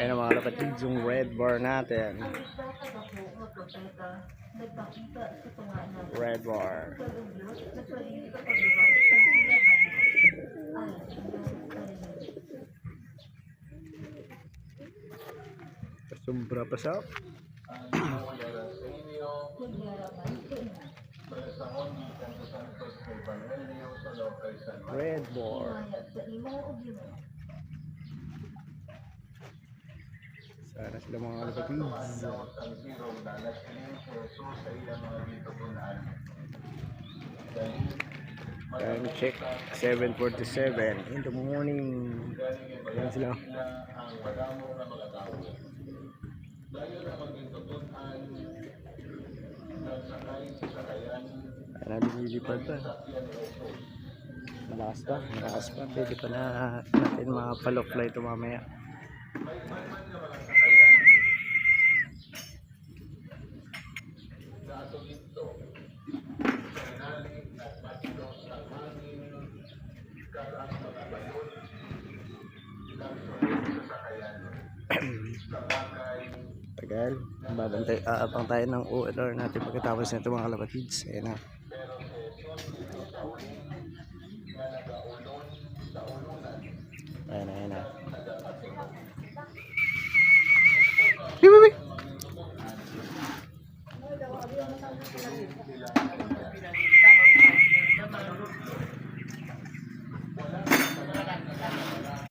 Ayan ang mga kapatid, yung red bar natin. Red bar. Sombra pa sa red bar. Sana sila mga kapatid. Time check 7:47 in the morning. Ayan sila. Ayan, lumilipad pa. Malakas pa, malakas pa. Pwede pa na natin mapalofly ito mamaya. Tagal, babantay, aabang tayo ng OLR natin pagkatapos nito mga kalapatids. Ayan na. Ayan na, ayan na.